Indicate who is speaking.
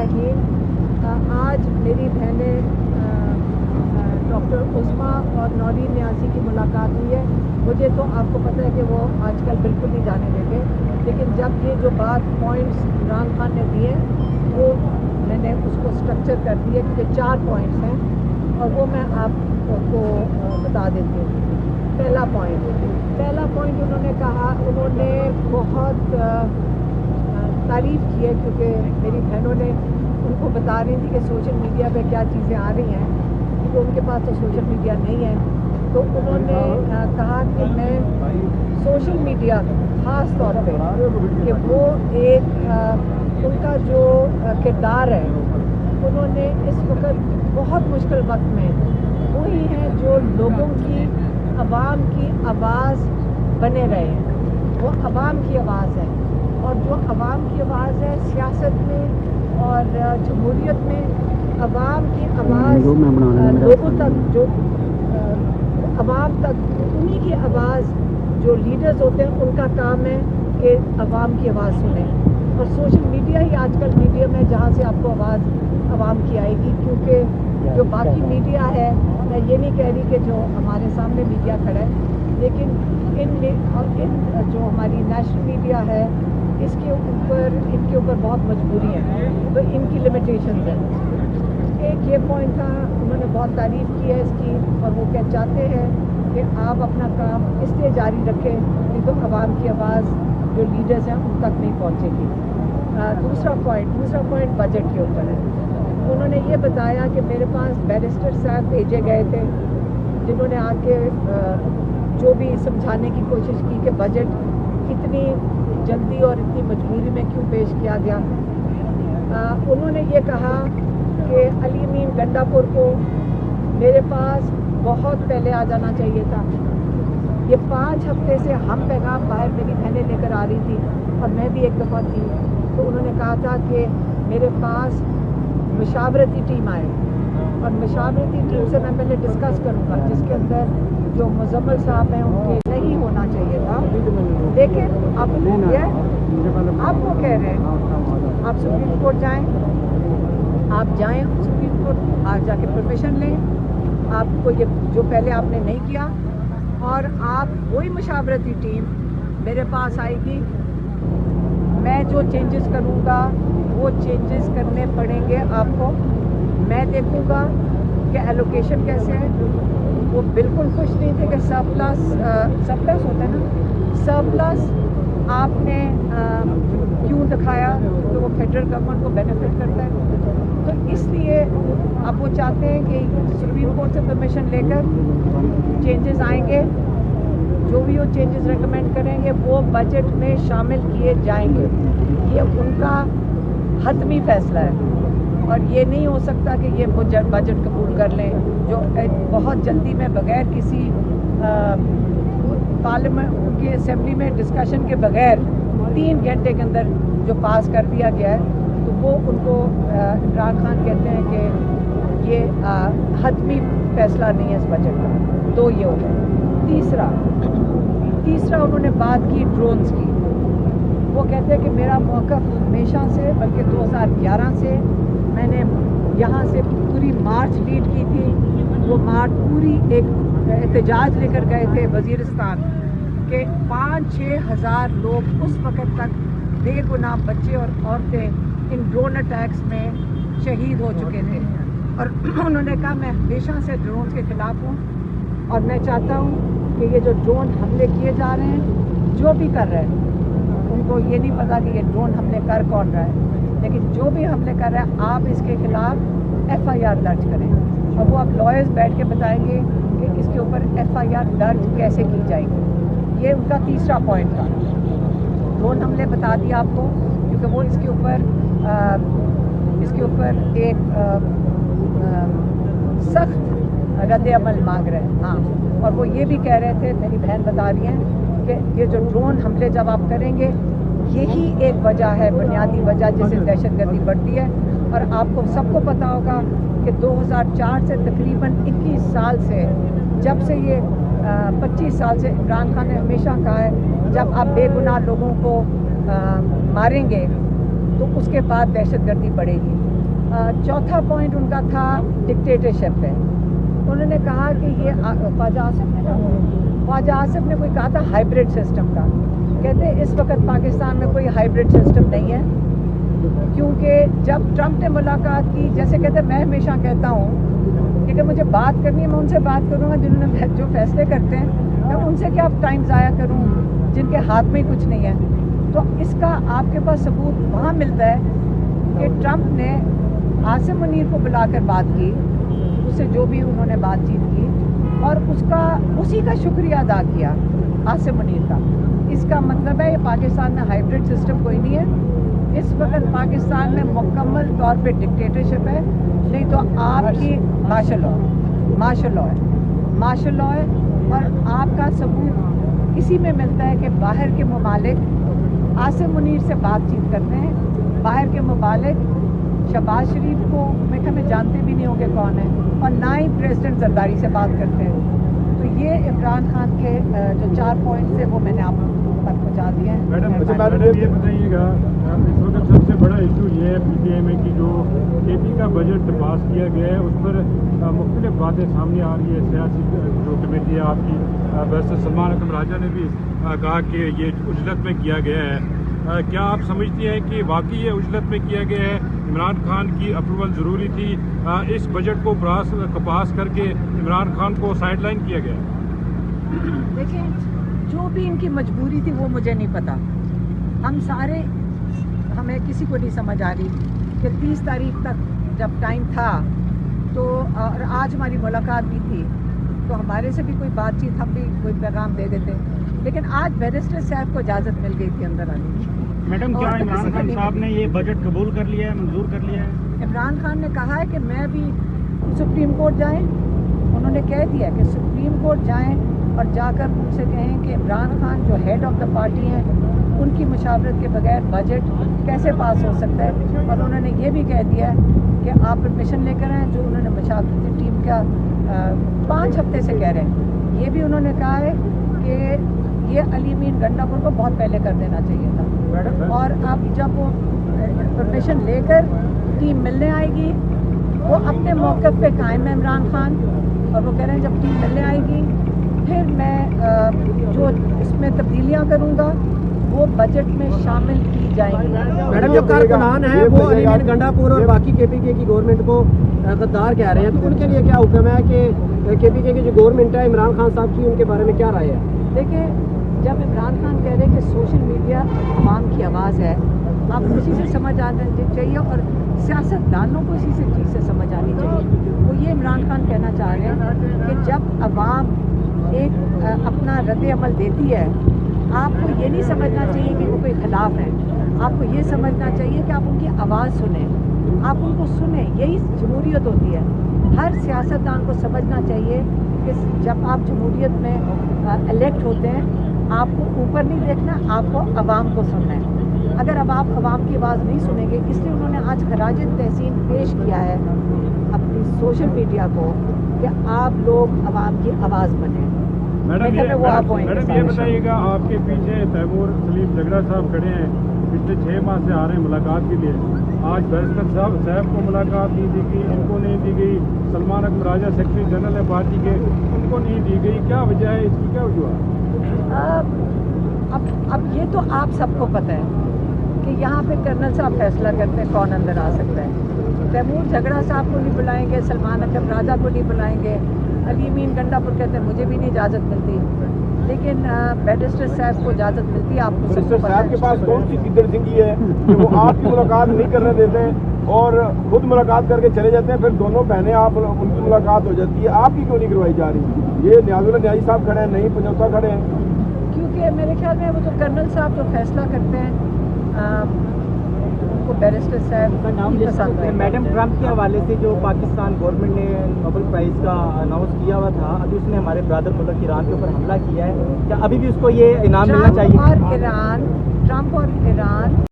Speaker 1: रहीम। आज मेरी बहनें डॉक्टर उस्मा और नौरीन न्यासी की मुलाकात हुई है। मुझे तो आपको पता है कि वो आजकल बिल्कुल नहीं जाने देते, लेकिन जब ये जो बात पॉइंट्स इमरान खान ने दिए वो मैंने उसको स्ट्रक्चर कर दिया, क्योंकि 4 पॉइंट्स हैं और वो मैं आपको बता देती हूँ। पहला पॉइंट उन्होंने कहा, उन्होंने बहुत तारीफ़ की है, क्योंकि मेरी बहनों ने उनको बता रही थी कि सोशल मीडिया पे क्या चीज़ें आ रही हैं, क्योंकि उनके पास तो सोशल मीडिया नहीं है। तो उन्होंने कहा कि मैं सोशल मीडिया ख़ास तौर पे कि वो एक उनका जो किरदार है, उन्होंने इस वक्त बहुत मुश्किल वक्त में वही हैं जो लोगों की अवाम की आवाज़ बने रहे हैं। वो अवाम की आवाज़ है, और जो अवाम की आवाज़ है सियासत में और जमहूरियत में, अवाम की आवाज़ लोगों तक, जो अवाम तक, उन्हीं की आवाज़ जो लीडर्स होते हैं उनका काम है कि अवाम की आवाज़ सुने। और सोशल मीडिया ही आजकल मीडियम है जहाँ से आपको आवाज़ अवाम की आएगी, क्योंकि जो बाकी मीडिया है, मैं ये नहीं कह रही कि जो हमारे सामने मीडिया खड़ा है, लेकिन इन जो हमारी नेशनल मीडिया है इनके ऊपर बहुत मजबूरी है, तो इनकी लिमिटेशंस है। एक ये पॉइंट था, उन्होंने बहुत तारीफ़ की है इसकी, और वो क्या चाहते हैं कि आप अपना काम इसलिए जारी रखें नहीं तो आवाम की आवाज़ जो लीडर्स हैं उन तक नहीं पहुँचेगी। दूसरा पॉइंट बजट के ऊपर है। उन्होंने ये बताया कि मेरे पास बैरिस्टर साहब भेजे गए थे, जिन्होंने आके जो भी समझाने की कोशिश की कि बजट इतनी जल्दी और इतनी मजबूरी में क्यों पेश किया गया। उन्होंने ये कहा कि अली अमीन गंडापुर को मेरे पास बहुत पहले आ जाना चाहिए था। ये 5 हफ्ते से हम पैगाम बाहर मेरी बहनें लेकर आ रही थी, और मैं भी एक दफ़ा थी, तो उन्होंने कहा था कि मेरे पास मशावरती टीम आए, और मशावरती टीम से मैं पहले डिस्कस करूँगा, जिसके अंदर जो मुजम्मिल साहब हैं उनके नहीं होना चाहिए था, लेकिन अब आप वो कह रहे हैं आप सुप्रीम कोर्ट जाएं, आप जाएं सुप्रीम कोर्ट, आप जाके परमिशन लें, आपको ये जो पहले आपने नहीं किया, और आप वही मशावरती टीम मेरे पास आएगी, मैं जो चेंजेस करूँगा वो चेंजेस करने पड़ेंगे आपको। मैं देखूँगा कि एलोकेशन कैसे है। वो बिल्कुल खुश नहीं थे कि सरप्लस होता है ना, सरप्लस आपने क्यों दिखाया, तो वो फेडरल गवर्नमेंट को बेनिफिट करता है। तो इसलिए अब वो चाहते हैं कि सुप्रीम कोर्ट से परमिशन लेकर चेंजेस आएंगे, जो भी वो चेंजेस रेकमेंड करेंगे वो बजट में शामिल किए जाएंगे। ये उनका हतमी फैसला है, और ये नहीं हो सकता कि ये बजट कबूल कर लें जो बहुत जल्दी में बगैर किसी पार्लियामेंट उनकी असेंबली में डिस्कशन के बगैर 3 घंटे के अंदर जो पास कर दिया गया है। तो वो उनको इमरान खान कहते हैं कि ये हतमी फैसला नहीं है इस बजट का। तो ये हो गया। तीसरा उन्होंने बात की ड्रोन्स की। वो कहते हैं कि मेरा मौक़िफ़ हमेशा से, बल्कि 2011 से मैंने यहाँ से पूरी मार्च लीड की थी। वो मार्च पूरी एक एहतजाज लेकर गए थे वज़ीरिस्तान के 5-6 हज़ार लोग उस वक़्त तक बेगुनाह बच्चे और औरतें इन ड्रोन अटैक्स में शहीद हो चुके थे। और उन्होंने कहा मैं हमेशा से ड्रोन के ख़िलाफ़ हूँ, और मैं चाहता हूँ कि ये जो ड्रोन हमले किए जा रहे हैं, जो भी कर रहे हैं, उनको ये नहीं पता कि ये ड्रोन हमले कर कौन रहा है, लेकिन जो भी हमले कर रहा है आप इसके खिलाफ FIR दर्ज करें। और वो अब लॉयर्स बैठ के बताएंगे कि इसके ऊपर FIR दर्ज कैसे की जाएगी। ये उनका तीसरा पॉइंट था। ड्रोन हमले बता दिया आपको, क्योंकि वो इसके ऊपर एक सख्त रद्द अमल मांग रहे हैं। हाँ, और वो ये भी कह रहे थे, मेरी बहन बता रही हैं कि ये जो ड्रोन हमले जब आप करेंगे, यही एक वजह है, बुनियादी वजह जिससे दहशतगर्दी बढ़ती है। और आपको सबको पता होगा कि 2004 से तकरीबन 21 साल से, जब से ये 25 साल से इमरान खान ने हमेशा कहा है जब आप बेगुनाह लोगों को मारेंगे तो उसके बाद दहशतगर्दी बढ़ेगी। चौथा पॉइंट उनका था डिक्टेटरशिप पे। उन्होंने कहा कि ये ख्वाजा आसिफ ने कोई कहा था हाइब्रिड सिस्टम का। कहते इस वक्त पाकिस्तान में कोई हाइब्रिड सिस्टम नहीं है, क्योंकि जब ट्रंप ने मुलाकात की, जैसे कहते मैं हमेशा कहता हूँ कि अगर मुझे बात करनी है मैं उनसे बात करूँगा जिन्होंने जो फैसले करते हैं, मैं उनसे क्या टाइम ज़ाया करूँ जिनके हाथ में ही कुछ नहीं है। तो इसका आपके पास सबूत वहाँ मिलता है कि ट्रंप ने आसिम मुनीर को बुलाकर बात की, उससे जो भी उन्होंने बातचीत की, और उसी का शुक्रिया अदा किया आसिम मुनीर का। इसका मतलब है ये पाकिस्तान में हाइब्रिड सिस्टम कोई नहीं है। इस वक्त पाकिस्तान में मुकम्मल तौर पे डिक्टेटरशिप है, नहीं तो आपकी मार्शल लॉ है। और आपका सबूत इसी में मिलता है कि बाहर के ममालिक आसिम मुनीर से बातचीत करते हैं। बाहर के ममालिक शहबाज शरीफ को में जानते भी नहीं होंगे कौन है, और ना ही प्रेसिडेंट जरदारी से बात करते हैं। तो ये इमरान खान के जो 4 पॉइंट्स थे वो मैंने आप तक पहुँचा दिए हैं।
Speaker 2: मैडम ये बताइएगा, इस वक्त सबसे बड़ा इशू ये है PTI में कि जो KP का बजट पास किया गया है उस पर मुख्तलिफ बातें सामने आ रही है। सियासी जो कमेटी है आपकी, बैरिस्टर सलमान अकरम राजा ने भी कहा कि ये उजलत में किया गया है। क्या आप समझती हैं कि वाकई ये उजलत में किया गया है? इमरान खान की अप्रूवल ज़रूरी थी? इस बजट को पास करके इमरान खान को साइडलाइन किया गया?
Speaker 1: देखिए, जो भी इनकी मजबूरी थी वो मुझे नहीं पता। हमें किसी को नहीं समझ आ रही कि 30 तारीख तक जब टाइम था तो, और आज हमारी मुलाकात भी थी, तो हमारे से भी कोई बातचीत, हम भी कोई पैगाम दे देते। लेकिन आज बैरिस्टर साहब को इजाज़त मिल गई थी अंदर आने की।
Speaker 2: मैडम, क्या इमरान खान साहब ने ये बजट कबूल कर लिया है, मंजूर कर लिया है?
Speaker 1: इमरान खान ने कहा है कि मैं भी सुप्रीम कोर्ट जाएं। उन्होंने कह दिया कि सुप्रीम कोर्ट जाएं और जाकर उनसे कहें कि इमरान खान जो हेड ऑफ़ द पार्टी हैं, उनकी मशावरत के बगैर बजट कैसे पास हो सकता है। और उन्होंने ये भी कह दिया कि आप परमिशन लेकर आएँ, जो उन्होंने मशावरती टीम का 5 हफ्ते से कह रहे हैं। ये भी उन्होंने कहा है कि ये अली अमीन गंडापुर को बहुत पहले कर देना चाहिए था। और अब जब वो परमिशन लेकर टीम मिलने आएगी, वो अपने मौक़िफ़ पे कायम है इमरान खान, और वो कह रहे हैं जब टीम मिलने आएगी फिर मैं जो इसमें तब्दीलियाँ करूँगा वो बजट में शामिल की जाएंगी।
Speaker 3: मैडम, जो कारकुनान है वो अली अमीन गंडापुर और बाकी KPK की गवर्नमेंट को गद्दार कह रहे हैं, तो उनके लिए क्या हुक्म है कि KPK की जो गवर्नमेंट है इमरान खान साहब की, उनके बारे में क्या राय है?
Speaker 1: देखिए, जब इमरान खान कह रहे हैं कि सोशल मीडिया अवाम की आवाज़ है, आप उसी से समझ आना चाहिए, और सियासतदानों को इसी से चीज़ से समझ आनी चाहिए। वो ये इमरान खान कहना चाह रहे हैं कि जब अवाम एक अपना रद्द अमल देती है, आपको ये नहीं समझना चाहिए कि वो कोई ख़िलाफ़ है। आपको ये समझना चाहिए कि आप उनकी आवाज़ सुने, आप उनको सुने। यही जमहूरियत होती है। हर सियासतदान को समझना चाहिए कि जब आप जमहूरियत में इलेक्ट होते हैं, आपको ऊपर नहीं देखना, आपको आवाम को सुनना है। अगर अब आप आवाम की आवाज़ नहीं सुनेंगे, इसलिए उन्होंने आज खराज तहसीन पेश किया है अपनी सोशल मीडिया को कि आप लोग आवाम की आवाज़ बने।
Speaker 2: मैडम ये बताइएगा, आपके पीछे तैमूर सलीम झगड़ा साहब खड़े हैं, पिछले 6 माह से आ रहे हैं मुलाकात के लिए। आज बैरिस्टर साहब को मुलाकात नहीं दी गई, इनको नहीं दी गई। सलमान अकरम राजा सेक्रेटरी जनरल है पार्टी के, उनको नहीं दी गई। क्या वजह है इसकी, क्या वजह?
Speaker 1: अब ये तो आप सबको पता है कि यहाँ पे कर्नल साहब फैसला करते हैं कौन अंदर आ सकता है। तैमूर झगड़ा साहब को नहीं बुलाएंगे, सलमान अकरम राजा को नहीं बुलाएंगे, अली अमीन गंडापुर कहते हैं मुझे भी नहीं इजाज़त मिलती, लेकिन बैरिस्टर साहब को इजाज़त मिलती है। आपको
Speaker 4: बैरिस्टर साहब के पास कौन सी किधर सिंगी है कि वो आपकी मुलाकात नहीं करने देते हैं और खुद मुलाकात करके चले जाते हैं, फिर दोनों बहनें आप उनकी मुलाकात हो जाती है, आपकी क्यों नहीं करवाई जा रही? ये न्याजुल्लाह न्याजी साहब खड़े हैं, नहीं पंजौता खड़े हैं,
Speaker 1: क्योंकि मेरे ख्याल में वो तो कर्नल साहब जो फैसला करते हैं उनको बैरिस्टर साहब का नाम पसंद है।
Speaker 3: मैडम, ट्रंप के हवाले से जो पाकिस्तान गवर्नमेंट ने नोबेल प्राइज़ का अनाउंस किया हुआ था, अभी उसने हमारे ब्रदर मुल्क ईरान के ऊपर हमला किया है, क्या अभी भी उसको ये इनाम मिलना चाहिए?
Speaker 1: ट्रंप और ईरान